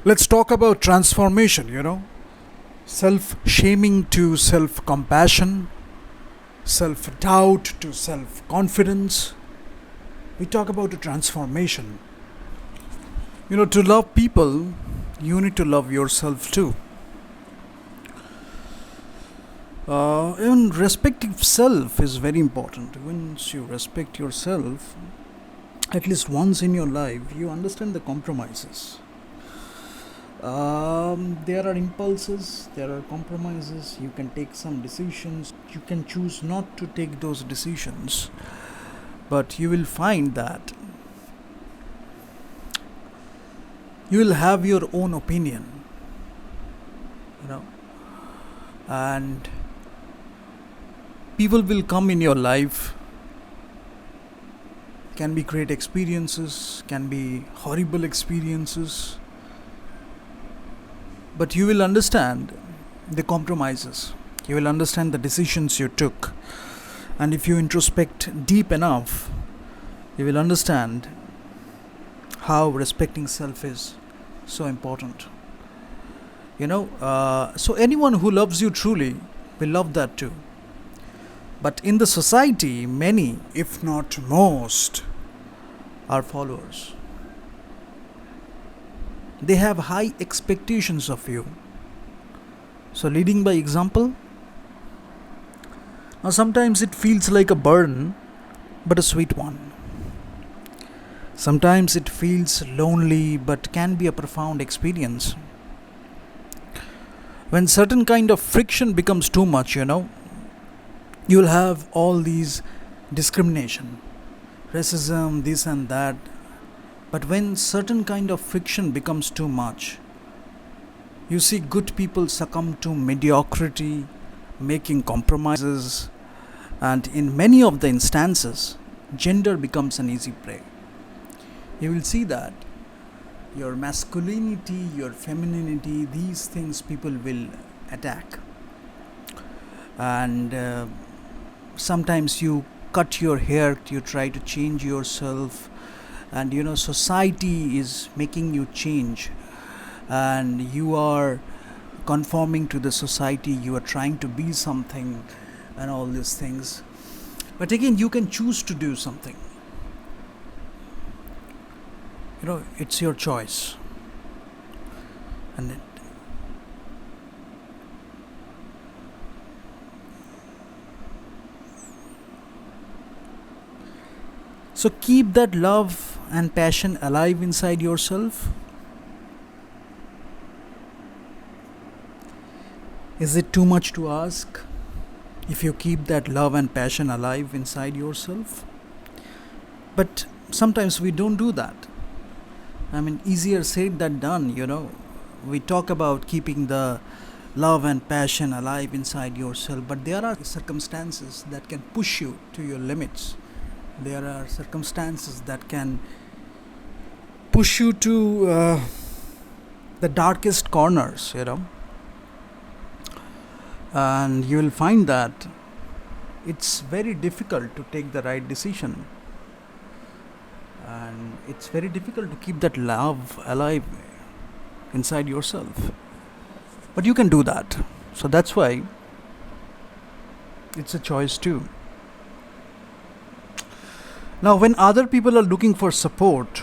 Let's talk about transformation, self shaming to self compassion, self doubt to self confidence. We talk about a transformation. To love people, you need to love yourself too. Even respecting self is very important. Once you respect yourself, at least once in your life, you understand the compromises. There are impulses, there are compromises. You can take some decisions, you can choose not to take those decisions, but you will find that you will have your own opinion, and people will come in your life. Can be great experiences, can be horrible experiences, but you will understand the compromises. You will understand the decisions you took. And if you introspect deep enough, you will understand how respecting self is so important. So anyone who loves you truly will love that too. But in the society, many, if not most, are followers. They have high expectations of you. So leading by example. Now sometimes it feels like a burden, but a sweet one. Sometimes it feels lonely, but can be a profound experience. When certain kind of friction becomes too much, you'll have all these discrimination, racism, this and that. But when certain kind of friction becomes too much, you see good people succumb to mediocrity, making compromises, and in many of the instances, gender becomes an easy prey. You will see that your masculinity, your femininity, these things people will attack. And sometimes you cut your hair, you try to change yourself, and society is making you change, and you are conforming to the society, you are trying to be something, and all these things. But again, you can choose to do something. It's your choice. And so keep that love and passion alive inside yourself. Is it too much to ask if you keep that love and passion alive inside yourself? But sometimes we don't do that. Easier said than done, We talk about keeping the love and passion alive inside yourself, but there are circumstances that can push you to your limits. There are circumstances that can push you to the darkest corners, And you will find that it's very difficult to take the right decision. And it's very difficult to keep that love alive inside yourself. But you can do that. So that's why it's a choice too. Now, when other people are looking for support,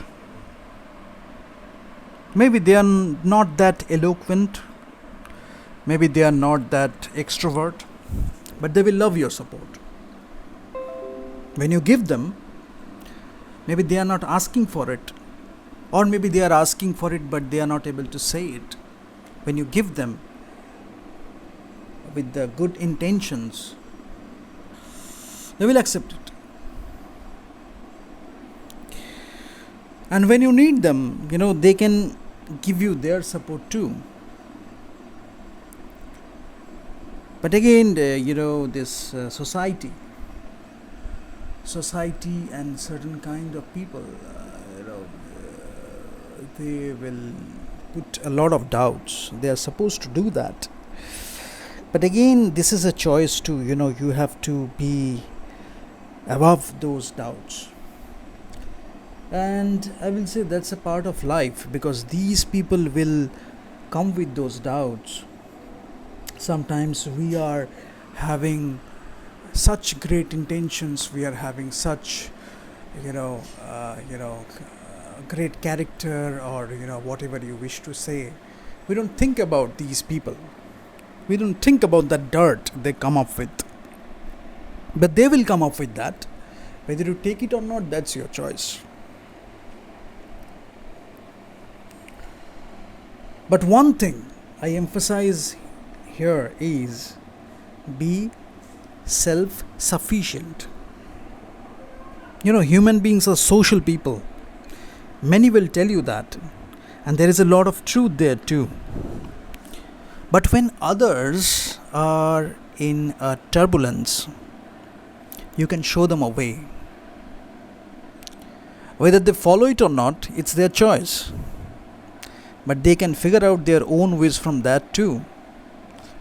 maybe they are not that eloquent, maybe they are not that extrovert, but they will love your support. When you give them, maybe they are not asking for it, or maybe they are asking for it but they are not able to say it. When you give them with the good intentions, they will accept it. And when you need them, they can give you their support too. But again, this society and certain kind of people, they will put a lot of doubts. They are supposed to do that. But again, this is a choice too. You have to be above those doubts. And I will say that's a part of life, because these people will come with those doubts. Sometimes we are having such great intentions, we are having such, you know, great character, or whatever you wish to say. We don't think about these people. We don't think about the dirt they come up with. But they will come up with that. Whether you take it or not, that's your choice. But one thing I emphasize here is be self sufficient. Human beings are social people. Many will tell you that. And there is a lot of truth there too. But when others are in a turbulence, you can show them a way. Whether they follow it or not, it's their choice. But they can figure out their own ways from that too.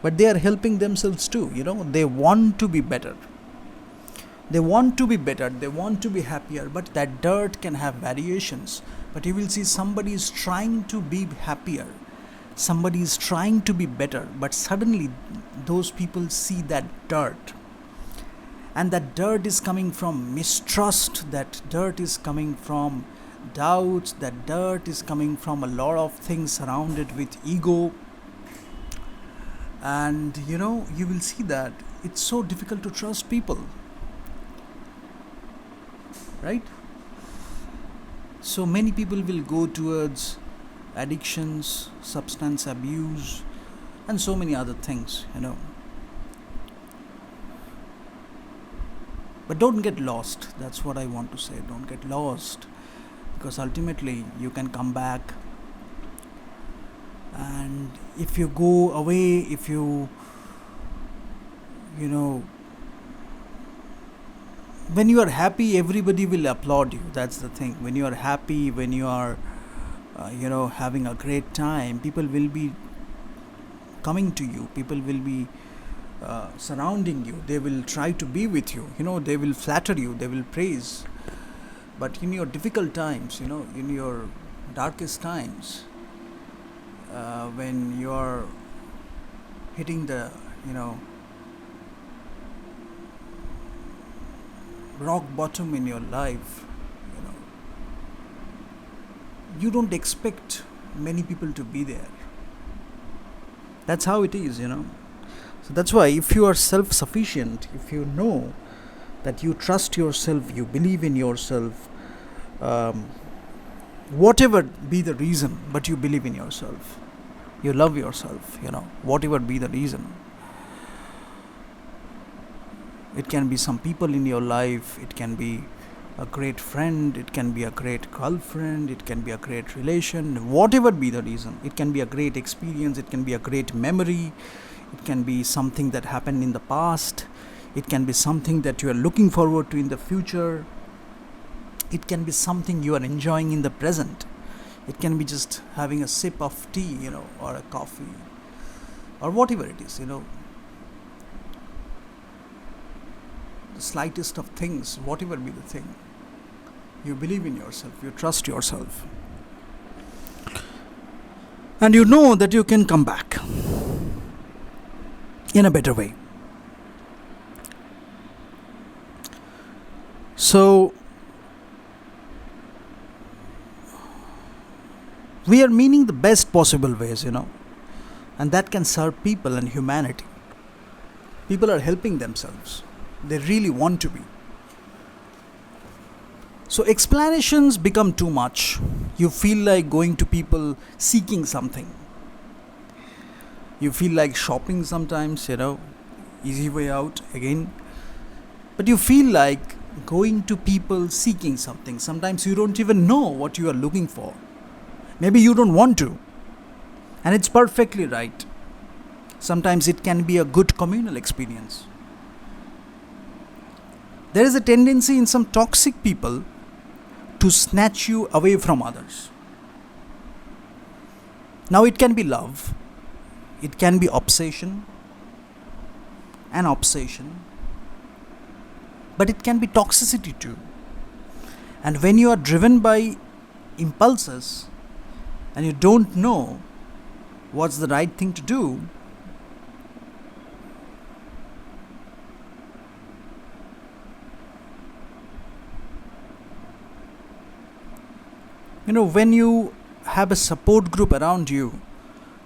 But they are helping themselves too. They want to be better. They want to be better, they want to be happier, but that dirt can have variations. But you will see somebody is trying to be happier, somebody is trying to be better, but suddenly those people see that dirt. And that dirt is coming from mistrust, that dirt is coming from doubts, that dirt is coming from a lot of things surrounded with ego. And you will see that it's so difficult to trust people, right? So many people will go towards addictions, substance abuse, and so many other things. But don't get lost. That's what I want to say. Don't get lost, because ultimately you can come back. And if you go away, if you when you are happy, everybody will applaud you. That's the thing. When you are happy, when you are having a great time, people will be coming to you, people will be surrounding you, they will try to be with you, they will flatter you, they will praise. But in your difficult times, in your darkest times, when you are hitting the rock bottom in your life, you don't expect many people to be there. That's how it is. So that's why, if you are self sufficient, if you know that you trust yourself, you believe in yourself, whatever be the reason, but you believe in yourself, you love yourself, whatever be the reason. It can be some people in your life, it can be a great friend, it can be a great girlfriend, it can be a great relation, whatever be the reason. It can be a great experience, it can be a great memory, it can be something that happened in the past, it can be something that you are looking forward to in the future, it can be something you are enjoying in the present, it can be just having a sip of tea, or a coffee, or whatever it is, the slightest of things, whatever be the thing. You believe in yourself, you trust yourself, and you know that you can come back in a better way. So we are meaning the best possible ways, and that can serve people and humanity. People are helping themselves, they really want to be. So explanations become too much. You feel like going to people seeking something. You feel like shopping sometimes, easy way out again. But you feel like going to people seeking something. Sometimes you don't even know what you are looking for. Maybe you don't want to. And it's perfectly right. Sometimes it can be a good communal experience. There is a tendency in some toxic people to snatch you away from others. Now it can be love, it can be obsession, but it can be toxicity too. And when you are driven by impulses and you don't know what's the right thing to do, when you have a support group around you,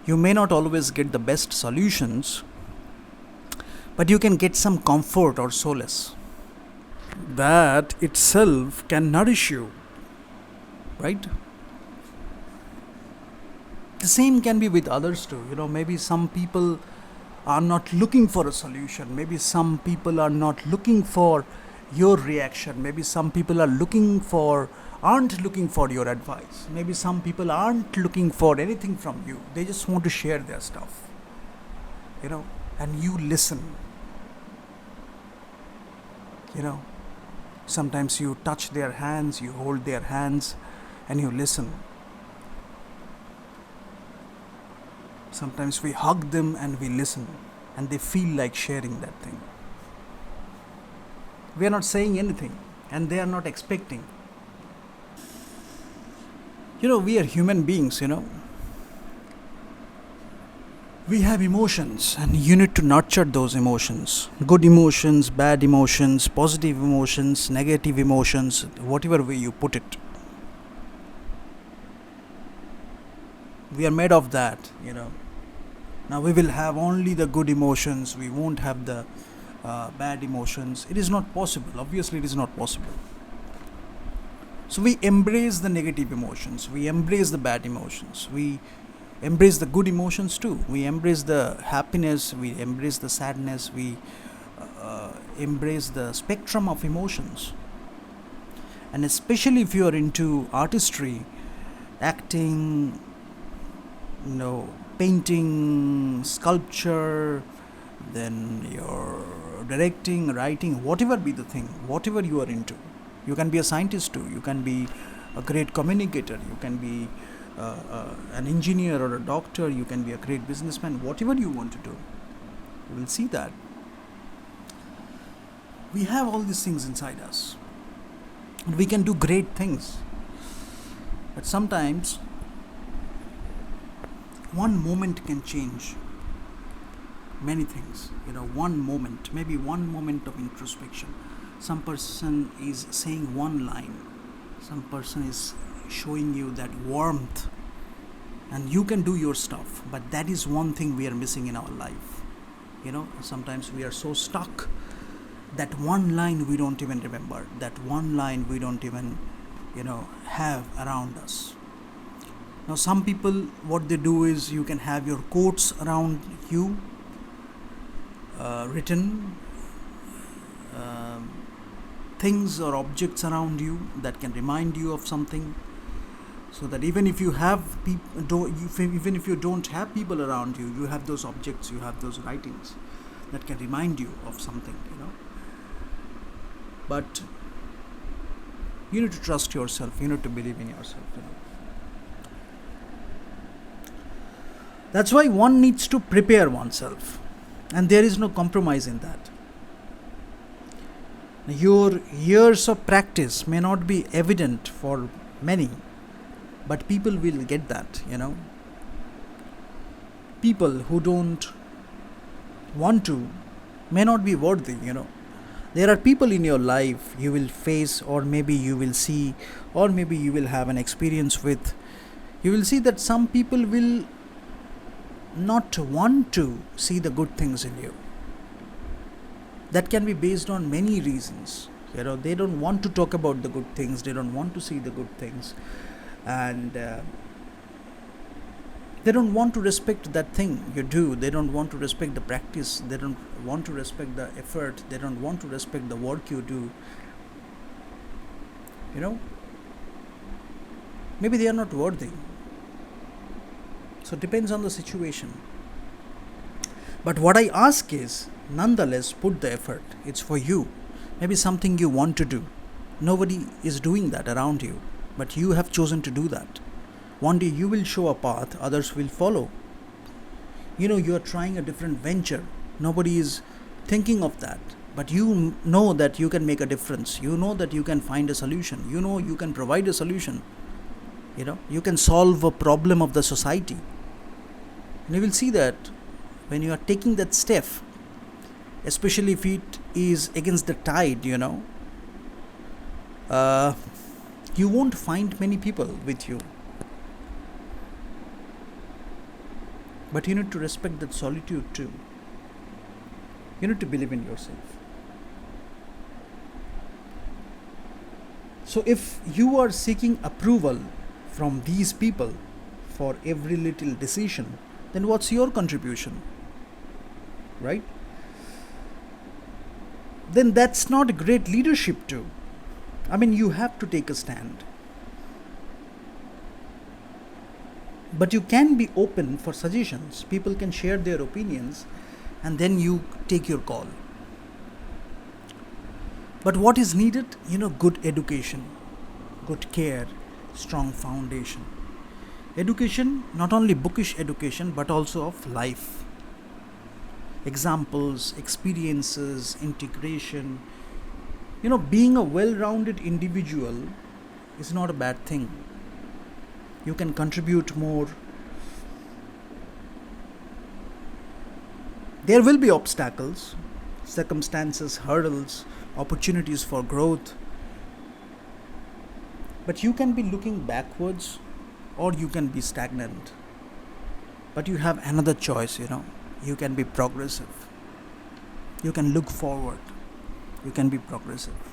you may not always get the best solutions, but you can get some comfort or solace. That itself can nourish you, right? The same can be with others too. Maybe some people are not looking for a solution. Maybe some people are not looking for your reaction. Maybe some people aren't looking for your advice. Maybe some people aren't looking for anything from you. They just want to share their stuff. And you listen. Sometimes you touch their hands, you hold their hands, and you listen. Sometimes we hug them and we listen, and they feel like sharing that thing. We are not saying anything, and they are not expecting. We are human beings, We have emotions, and you need to nurture those emotions. Good emotions, bad emotions, positive emotions, negative emotions, whatever way you put it. We are made of that, Now we will have only the good emotions, we won't have the bad emotions. It is not possible. Obviously, it is not possible. So we embrace the negative emotions, we embrace the bad emotions, we embrace the good emotions too. We embrace the happiness, we embrace the sadness, we embrace the spectrum of emotions. And especially if you are into artistry, acting, painting, sculpture, then you're directing, writing, whatever be the thing, whatever you are into. You can be a scientist too, you can be a great communicator, you can be an engineer or a doctor, you can be a great businessman, whatever you want to do. You will see that we have all these things inside us, and we can do great things. But sometimes one moment can change many things. One moment, maybe one moment of introspection. Some person is saying one line, some person is showing you that warmth, and you can do your stuff. But that is one thing we are missing in our life. Sometimes we are so stuck that one line we don't even remember, that one line we don't even have around us. Now some people, what they do is, you can have your quotes around you, written, things or objects around you that can remind you of something, so that even if you don't have people around you, you have those objects, you have those writings that can remind you of something. But you need to trust yourself, you need to believe in yourself. That's why one needs to prepare oneself, and there is no compromise in that. Your years of practice may not be evident for many, but people will get that. People who don't want to may not be worthy. There are people in your life you will face, or maybe you will see, or maybe you will have an experience with. You will see that some people will not want to see the good things in you. That can be based on many reasons. They don't want to talk about the good things, they don't want to see the good things, and they don't want to respect that thing you do. They don't want to respect the practice, they don't want to respect the effort, they don't want to respect the work you do. Maybe they are not worthy. So it depends on the situation. But what I ask is, nonetheless, put the effort. It's for you. Maybe something you want to do. Nobody is doing that around you, but you have chosen to do that. One day you will show a path, others will follow. You are trying a different venture. Nobody is thinking of that, But you know that you can make a difference. You know that you can find a solution. You know you can provide a solution. You can solve a problem of the society. And you will see that when you are taking that step, especially if it is against the tide, you won't find many people with you. But you need to respect that solitude too. You need to believe in yourself. So if you are seeking approval from these people for every little decision, then what's your contribution? Right? Then that's not great leadership too. I mean, you have to take a stand. But you can be open for suggestions. People can share their opinions and then you take your call. But what is needed? Good education, good care, strong foundation. Education, not only bookish education, but also of life. Examples, experiences, integration. Being a well rounded individual is not a bad thing. You can contribute more. There will be obstacles, circumstances, hurdles, opportunities for growth. But you can be looking backwards or you can be stagnant. But you have another choice, You can be progressive. You can look forward. You can be progressive.